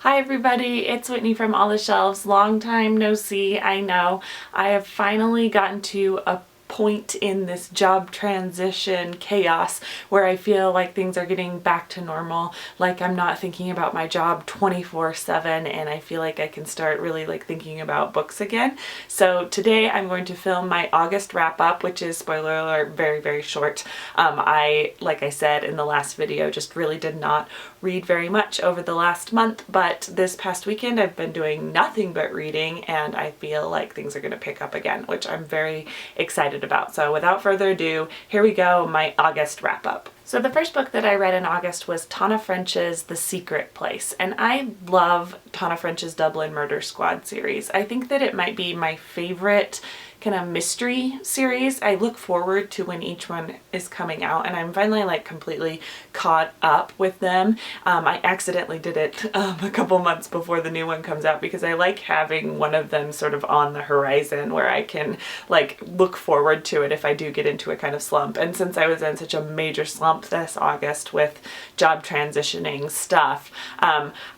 Hi everybody, it's Whitney from All the Shelves. Long time no see, I know. I have finally gotten to a point in this job transition chaos where I feel like things are getting back to normal, like I'm not thinking about my job 24/7, and I feel like I can start really thinking about books again. So today I'm going to film my August wrap up, which is, spoiler alert, very short. Like I said in the last video, just really did not read very much over the last month, but this past weekend I've been doing nothing but reading, and I feel like things are going to pick up again, which I'm very excited about. So without further ado, here we go, my August wrap up. So the first book that I read in August was Tana French's The Secret Place, and I love Tana French's Dublin Murder Squad series. I think that it might be my favorite kind of mystery series. I look forward to when each one is coming out, and I'm finally completely caught up with them. I accidentally did it a couple months before the new one comes out because I like having one of them sort of on the horizon where I can look forward to it if I do get into a kind of slump. And since I was in such a major slump this August with job transitioning stuff,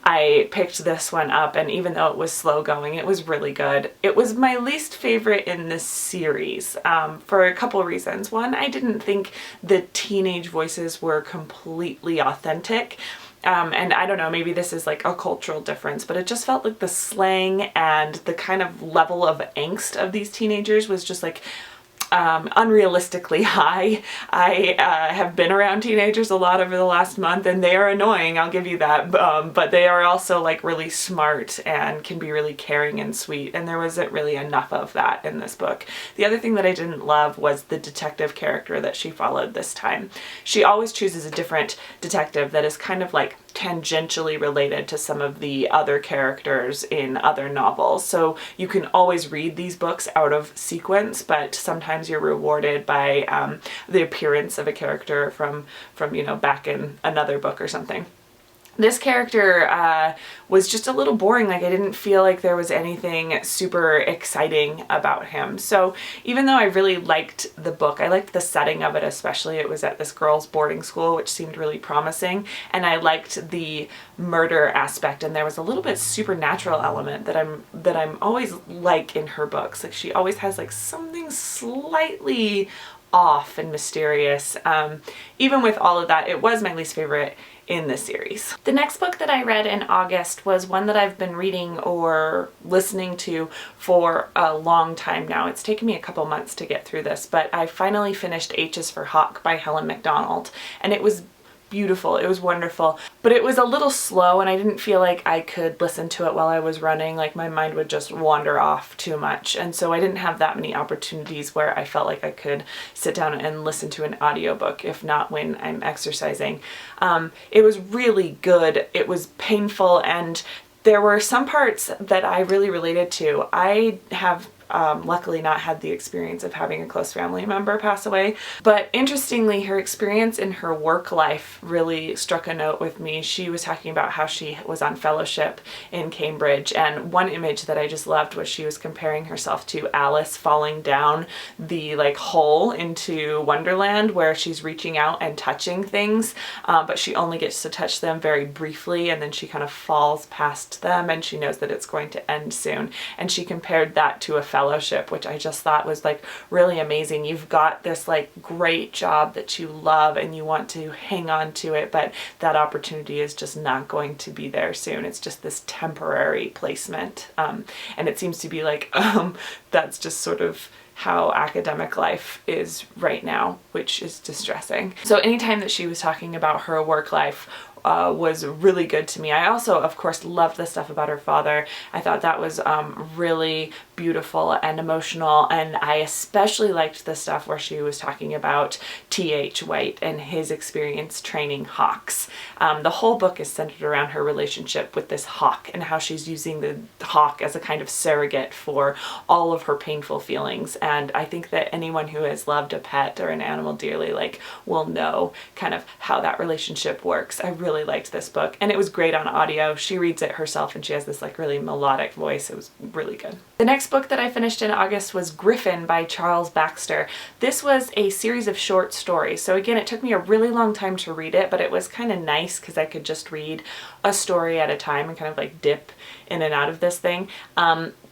I picked this one up, and even though it was slow going, it was really good. It was my least favorite in this series for a couple of reasons. One, I didn't think the teenage voices were completely authentic. And I don't know, maybe this is a cultural difference, but it just felt like the slang and the kind of level of angst of these teenagers was just unrealistically high. I have been around teenagers a lot over the last month, and they are annoying, I'll give you that, but they are also really smart and can be really caring and sweet, and there wasn't really enough of that in this book. The other thing that I didn't love was the detective character that she followed this time. She always chooses a different detective that is kind of tangentially related to some of the other characters in other novels. So you can always read these books out of sequence, but sometimes you're rewarded by the appearance of a character from back in another book or something. This character was just a little boring. I didn't feel like there was anything super exciting about him. So even though I really liked the book, I liked the setting of it especially. It was at this girls' boarding school, which seemed really promising, and I liked the murder aspect, and there was a little bit supernatural element that I'm always in her books. She always has something slightly off and mysterious. Even with all of that, it was my least favorite in this series. The next book that I read in August was one that I've been reading or listening to for a long time now. It's taken me a couple months to get through this, but I finally finished H is for Hawk by Helen Macdonald, and it was beautiful. It was wonderful, but it was a little slow, and I didn't feel like I could listen to it while I was running. My mind would just wander off too much, and so I didn't have that many opportunities where I felt like I could sit down and listen to an audiobook, if not when I'm exercising. It was really good. It was painful, and there were some parts that I really related to. I have luckily not had the experience of having a close family member pass away, but interestingly, her experience in her work life really struck a note with me. She was talking about how she was on fellowship in Cambridge, and one image that I just loved was she was comparing herself to Alice falling down the hole into Wonderland, where she's reaching out and touching things, but she only gets to touch them very briefly, and then she kind of falls past them, and she knows that it's going to end soon. And she compared that to a fellowship, which I just thought was really amazing. You've got this great job that you love and you want to hang on to it, but that opportunity is just not going to be there soon. It's just this temporary placement, and it seems to be that's just sort of how academic life is right now, which is distressing. So anytime that she was talking about her work life was really good to me. I also, of course, loved the stuff about her father. I thought that was really beautiful and emotional, and I especially liked the stuff where she was talking about T.H. White and his experience training hawks. The whole book is centered around her relationship with this hawk and how she's using the hawk as a kind of surrogate for all of her painful feelings, and I think that anyone who has loved a pet or an animal dearly will know kind of how that relationship works. I really really liked this book, and it was great on audio. She reads it herself and she has this like really melodic voice. It was really good. The next book that I finished in August was Griffin by Charles Baxter. This was a series of short stories. So again, it took me a really long time to read it, but it was kind of nice because I could just read a story at a time and kind of like dip in and out of this thing.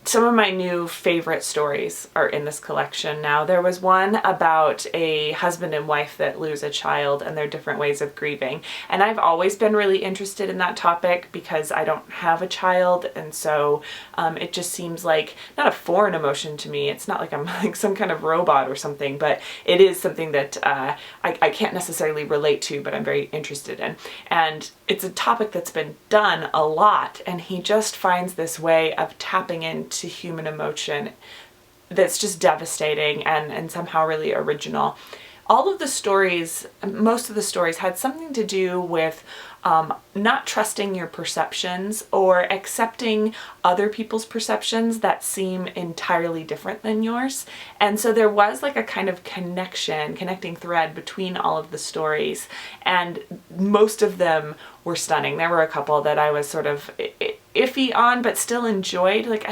Some of my new favorite stories are in this collection now. There was one about a husband and wife that lose a child and their different ways of grieving. And I've always been really interested in that topic because I don't have a child, and so it just seems like not a foreign emotion to me. It's not like I'm like some kind of robot or something, but it is something that I can't necessarily relate to, but I'm very interested in. And it's a topic that's been done a lot, and he just finds this way of tapping into human emotion that's just devastating and somehow really original. All of the stories, most of the stories had something to do with not trusting your perceptions or accepting other people's perceptions that seem entirely different than yours. And so there was like a kind of connecting thread between all of the stories, and most of them were stunning. There were a couple that I was sort of iffy on, but still enjoyed. Like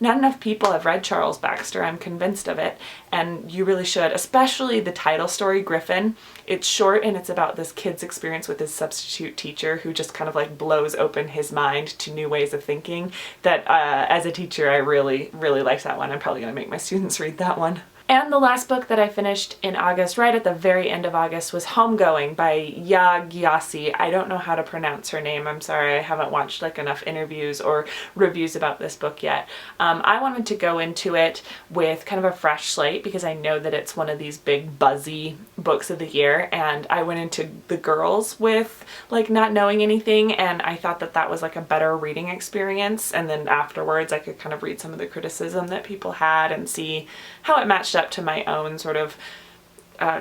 not enough people have read Charles Baxter, I'm convinced of it, and you really should, especially the title story, Griffin. It's short and it's about this kid's experience with his substitute teacher who just kind of like blows open his mind to new ways of thinking. That as a teacher, I really, really liked that one. I'm probably gonna make my students read that one. And the last book that I finished in August, right at the very end of August, was Homegoing by Ya Gyasi. I don't know how to pronounce her name. I'm sorry, I haven't watched like enough interviews or reviews about this book yet. I wanted to go into it with kind of a fresh slate because I know that it's one of these big buzzy books of the year, and I went into The Girls with like not knowing anything, and I thought that that was like a better reading experience, and then afterwards I could kind of read some of the criticism that people had and see how it matched up to my own sort of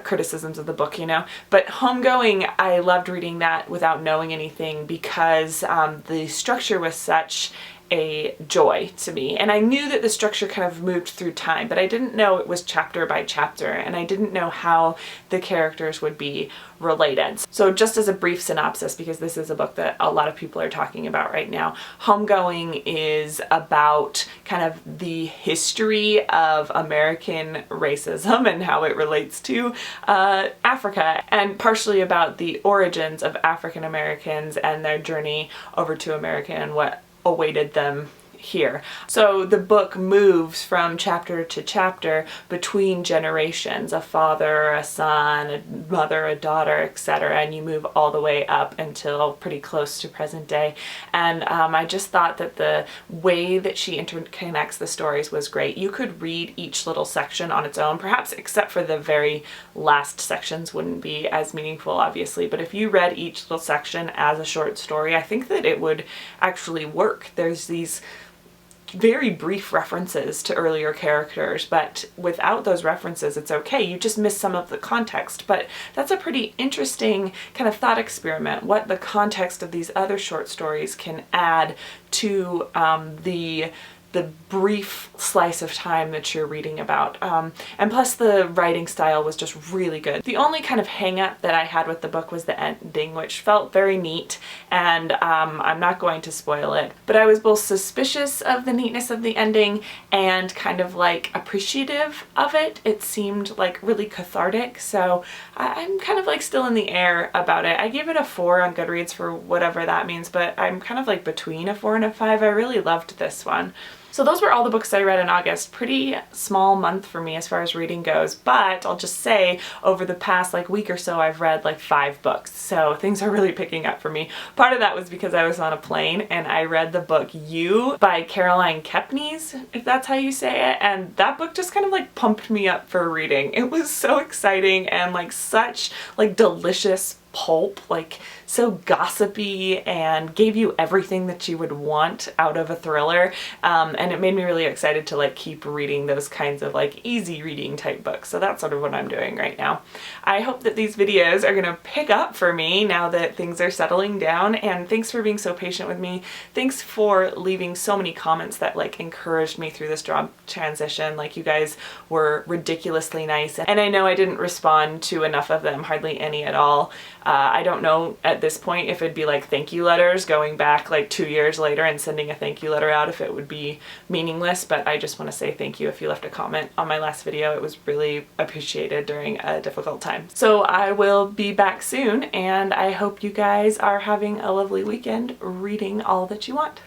criticisms of the book, you know. But Homegoing, I loved reading that without knowing anything because the structure was such a joy to me. And I knew that the structure kind of moved through time, but I didn't know it was chapter by chapter, and I didn't know how the characters would be related. So just as a brief synopsis, because this is a book that a lot of people are talking about right now, Homegoing is about kind of the history of American racism and how it relates to Africa, and partially about the origins of African Americans and their journey over to America and what awaited them here. So the book moves from chapter to chapter between generations, a father, a son, a mother, a daughter, etc., and you move all the way up until pretty close to present day. And I just thought that the way that she interconnects the stories was great. You could read each little section on its own, perhaps except for the very last sections wouldn't be as meaningful, obviously, but if you read each little section as a short story, I think that it would actually work. There's these very brief references to earlier characters, but without those references it's okay. You just miss some of the context, but that's a pretty interesting kind of thought experiment, what the context of these other short stories can add to the brief slice of time that you're reading about. And plus the writing style was just really good. The only kind of hang up that I had with the book was the ending, which felt very neat, and I'm not going to spoil it, but I was both suspicious of the neatness of the ending and kind of like appreciative of it. It seemed like really cathartic, so I'm kind of like still in the air about it. I gave it a 4 on Goodreads for whatever that means, but I'm kind of like between a 4 and a 5. I really loved this one. So those were all the books I read in August. Pretty small month for me as far as reading goes, but I'll just say over the past like week or so I've read like 5 books, so things are really picking up for me. Part of that was because I was on a plane and I read the book You by Caroline Kepnes, if that's how you say it, and that book just kind of like pumped me up for reading. It was so exciting and like such like delicious pulp, like so gossipy, and gave you everything that you would want out of a thriller, and it made me really excited to like keep reading those kinds of like easy reading type books. So that's sort of what I'm doing right now. I hope that these videos are gonna pick up for me now that things are settling down, and thanks for being so patient with me. Thanks for leaving so many comments that like encouraged me through this job transition. Like, you guys were ridiculously nice, and I know I didn't respond to enough of them, hardly any at all. I don't know at this point if it'd be like thank you letters going back like 2 years later and sending a thank you letter out, if it would be meaningless, but I just want to say thank you if you left a comment on my last video. It was really appreciated during a difficult time. So I will be back soon, and I hope you guys are having a lovely weekend reading all that you want.